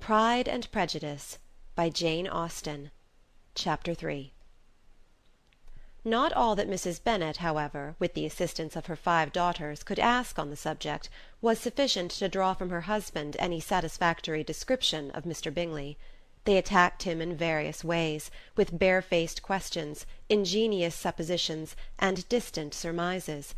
Pride and Prejudice by Jane Austen. Chapter 3. Not all that Mrs. Bennet, however, with the assistance of her 5 daughters, could ask on the subject, was sufficient to draw from her husband any satisfactory description of Mr. Bingley. They attacked him in various ways, with barefaced questions, ingenious suppositions, and distant surmises;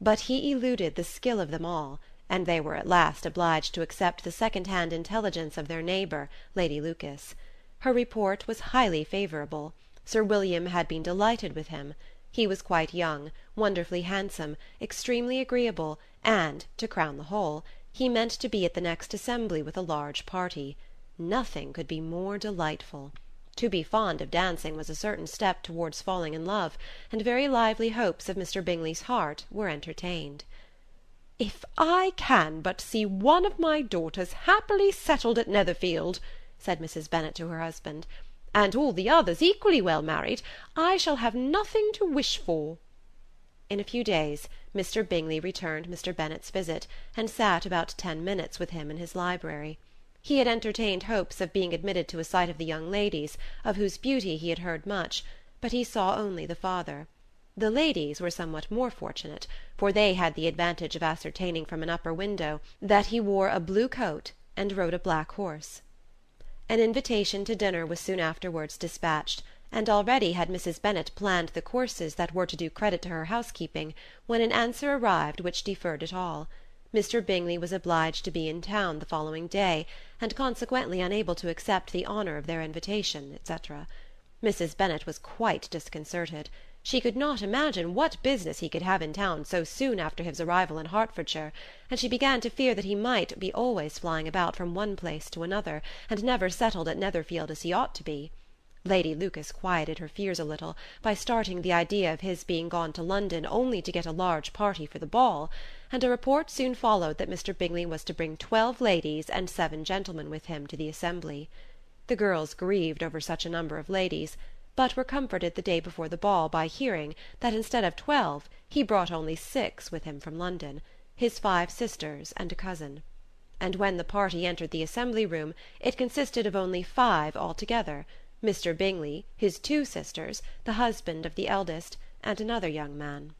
but he eluded the skill of them all, and they were at last obliged to accept the second-hand intelligence of their neighbour, Lady Lucas. Her report was highly favourable. Sir William had been delighted with him. He was quite young, wonderfully handsome, extremely agreeable, and, to crown the whole, he meant to be at the next assembly with a large party. Nothing could be more delightful. To be fond of dancing was a certain step towards falling in love, and very lively hopes of Mr. Bingley's heart were entertained. "If I can but see one of my daughters happily settled at Netherfield," said Mrs. Bennet to her husband, "and all the others equally well married, I shall have nothing to wish for." In a few days Mr. Bingley returned Mr. Bennet's visit, and sat about 10 minutes with him in his library. He had entertained hopes of being admitted to a sight of the young ladies, of whose beauty he had heard much, but he saw only the father. The ladies were somewhat more fortunate, for they had the advantage of ascertaining from an upper window that he wore a blue coat and rode a black horse. An invitation to dinner was soon afterwards dispatched, and already had Mrs. Bennet planned the courses that were to do credit to her housekeeping, when an answer arrived which deferred it all. Mr. Bingley was obliged to be in town the following day, and consequently unable to accept the honour of their invitation, etc. Mrs. Bennet was quite disconcerted. She could not imagine what business he could have in town so soon after his arrival in Hertfordshire, and she began to fear that he might be always flying about from one place to another, and never settled at Netherfield as he ought to be. Lady Lucas quieted her fears a little by starting the idea of his being gone to London only to get a large party for the ball, and a report soon followed that Mr. Bingley was to bring 12 ladies and 7 gentlemen with him to the assembly. The girls grieved over such a number of ladies, but were comforted the day before the ball by hearing that instead of 12 he brought only 6 with him from London, his 5 sisters and a cousin. And when the party entered the assembly-room it consisted of only 5 altogether: Mr. Bingley, his 2 sisters, the husband of the eldest, and another young man.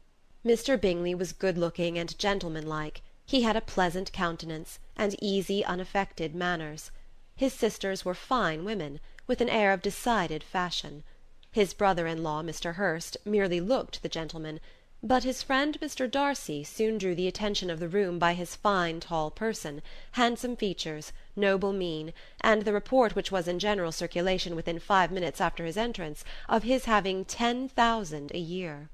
Mr. Bingley was good-looking and gentlemanlike. He had a pleasant countenance, and easy unaffected manners. His sisters were fine women, with an air of decided fashion. His brother-in-law, Mr. Hurst, merely looked the gentleman, but his friend Mr. Darcy soon drew the attention of the room by his fine tall person, handsome features, noble mien, and the report which was in general circulation within 5 minutes after his entrance, of his having 10,000 a year.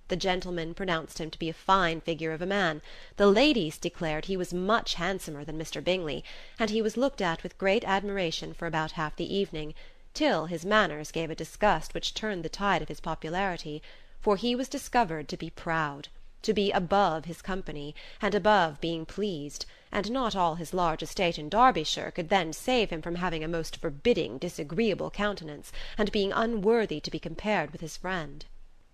The gentlemen pronounced him to be a fine figure of a man. The ladies declared he was much handsomer than Mr. Bingley, and he was looked at with great admiration for about half the evening, till his manners gave a disgust which turned the tide of his popularity, for he was discovered to be proud, to be above his company, and above being pleased, and not all his large estate in Derbyshire could then save him from having a most forbidding, disagreeable countenance, and being unworthy to be compared with his friend.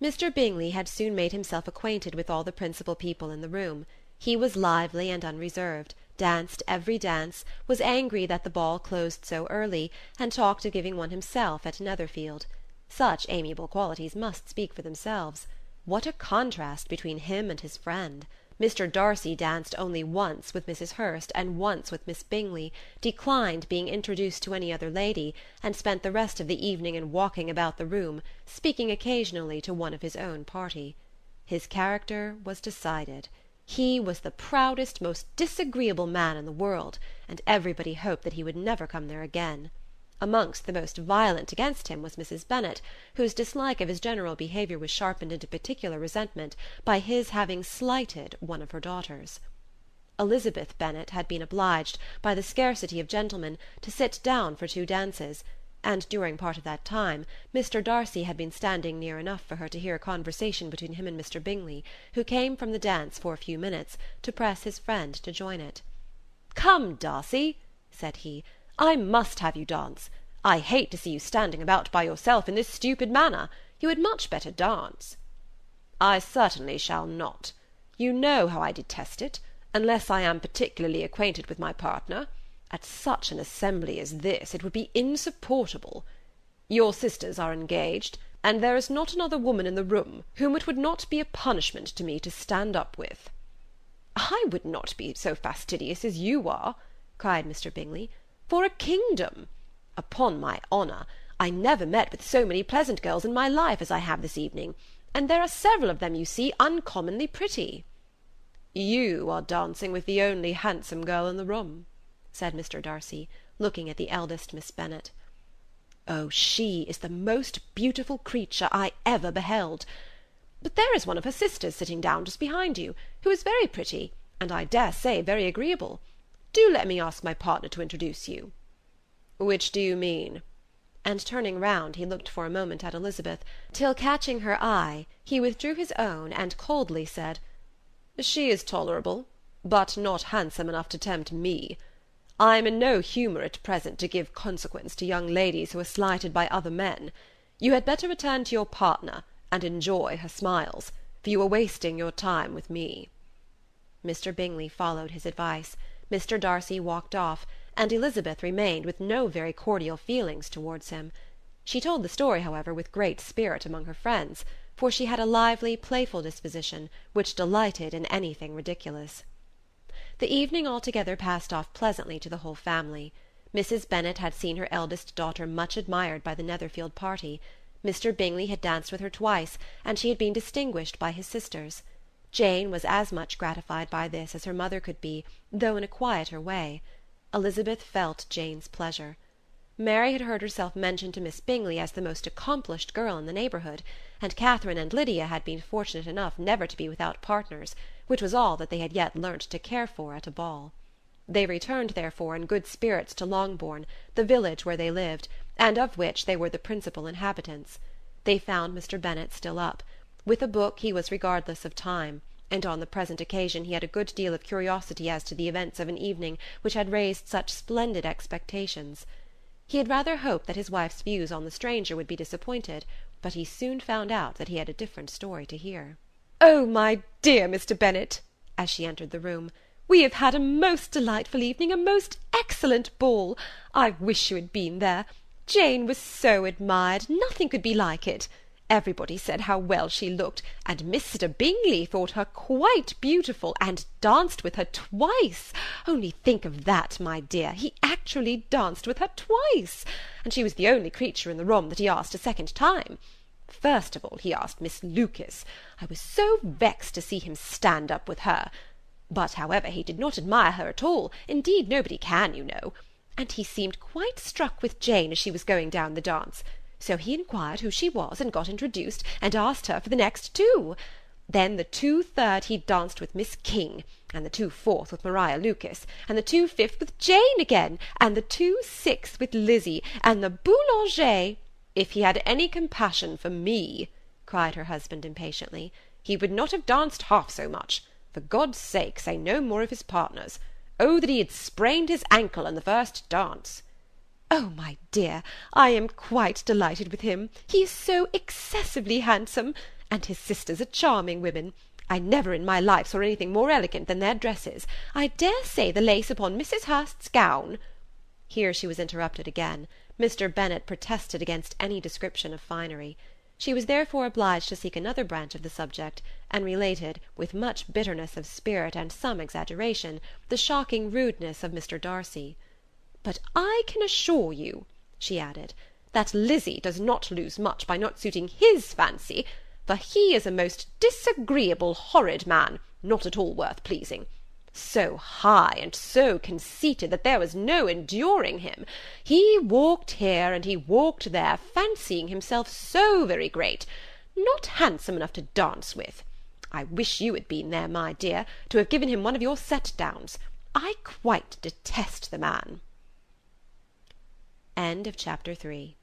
Mr. Bingley had soon made himself acquainted with all the principal people in the room. He was lively and unreserved, danced every dance, was angry that the ball closed so early, and talked of giving one himself at Netherfield. Such amiable qualities must speak for themselves. What a contrast between him and his friend! Mr. Darcy danced only once with Mrs. Hurst and once with Miss Bingley, declined being introduced to any other lady, and spent the rest of the evening in walking about the room, speaking occasionally to one of his own party. His character was decided. He was the proudest, most disagreeable man in the world, and everybody hoped that he would never come there again. Amongst the most violent against him was Mrs. Bennet, whose dislike of his general behaviour was sharpened into particular resentment by his having slighted one of her daughters. Elizabeth Bennet had been obliged, by the scarcity of gentlemen, to sit down for 2 dances, and during part of that time Mr. Darcy had been standing near enough for her to hear a conversation between him and Mr. Bingley, who came from the dance for a few minutes, to press his friend to join it. "Come, Darcy," said he, "I must have you dance. I hate to see you standing about by yourself in this stupid manner. You had much better dance." "I certainly shall not. You know how I detest it, unless I am particularly acquainted with my partner. At such an assembly as this it would be insupportable. Your sisters are engaged, and there is not another woman in the room whom it would not be a punishment to me to stand up with." "I would not be so fastidious as you are," cried Mr. Bingley, "for a kingdom. Upon my honour, I never met with so many pleasant girls in my life as I have this evening, and there are several of them, you see, uncommonly pretty." "You are dancing with the only handsome girl in the room," said Mr. Darcy, looking at the eldest Miss Bennet. "Oh, she is the most beautiful creature I ever beheld. But there is one of her sisters sitting down just behind you, who is very pretty, and I dare say very agreeable. Do let me ask my partner to introduce you." "Which do you mean?" And turning round, he looked for a moment at Elizabeth, till catching her eye, he withdrew his own and coldly said, "She is tolerable, but not handsome enough to tempt me. I am in no humour at present to give consequence to young ladies who are slighted by other men. You had better return to your partner, and enjoy her smiles, for you are wasting your time with me." Mr. Bingley followed his advice. Mr. Darcy walked off, and Elizabeth remained with no very cordial feelings towards him. She told the story, however, with great spirit among her friends, for she had a lively, playful disposition, which delighted in anything ridiculous. The evening altogether passed off pleasantly to the whole family. Mrs. Bennet had seen her eldest daughter much admired by the Netherfield party. Mr. Bingley had danced with her twice, and she had been distinguished by his sisters. Jane was as much gratified by this as her mother could be, though in a quieter way. Elizabeth felt Jane's pleasure. Mary had heard herself mentioned to Miss Bingley as the most accomplished girl in the neighbourhood, and Catherine and Lydia had been fortunate enough never to be without partners, which was all that they had yet learnt to care for at a ball. They returned, therefore, in good spirits to Longbourn, the village where they lived, and of which they were the principal inhabitants. They found Mr. Bennet still up. With a book he was regardless of time, and on the present occasion he had a good deal of curiosity as to the events of an evening which had raised such splendid expectations. He had rather hoped that his wife's views on the stranger would be disappointed, but he soon found out that he had a different story to hear. "Oh, my dear Mr. Bennet," as she entered the room, "we have had a most delightful evening, a most excellent ball. I wish you had been there. Jane was so admired, nothing could be like it. Everybody said how well she looked, and Mr. Bingley thought her quite beautiful, and danced with her twice. Only think of that, my dear, he actually danced with her twice, and she was the only creature in the room that he asked a second time. First of all he asked Miss Lucas. I was so vexed to see him stand up with her. But, however, he did not admire her at all, indeed nobody can, you know. And he seemed quite struck with Jane as she was going down the dance. So he inquired who she was, and got introduced, and asked her for the next two. Then the 2/3 he danced with Miss King, and the 2/4 with Maria Lucas, and the 2/5 with Jane again, and the 2/6 with Lizzie, and the Boulanger—" "If he had any compassion for me," cried her husband impatiently, "he would not have danced half so much. For God's sake, say no more of his partners. Oh, that he had sprained his ankle in the first dance!" "Oh, my dear, I am quite delighted with him. He is so excessively handsome, and his sisters are charming women. I never in my life saw anything more elegant than their dresses. I dare say the lace upon Mrs. Hurst's gown—" Here she was interrupted again. Mr. Bennet protested against any description of finery. She was therefore obliged to seek another branch of the subject, and related, with much bitterness of spirit and some exaggeration, the shocking rudeness of Mr. Darcy. "But I can assure you," she added, "that Lizzie does not lose much by not suiting his fancy, for he is a most disagreeable, horrid man, not at all worth pleasing. So high and so conceited that there was no enduring him. He walked here and he walked there, fancying himself so very great, not handsome enough to dance with. I wish you had been there, my dear, to have given him one of your set-downs. I quite detest the man." End of Chapter 3.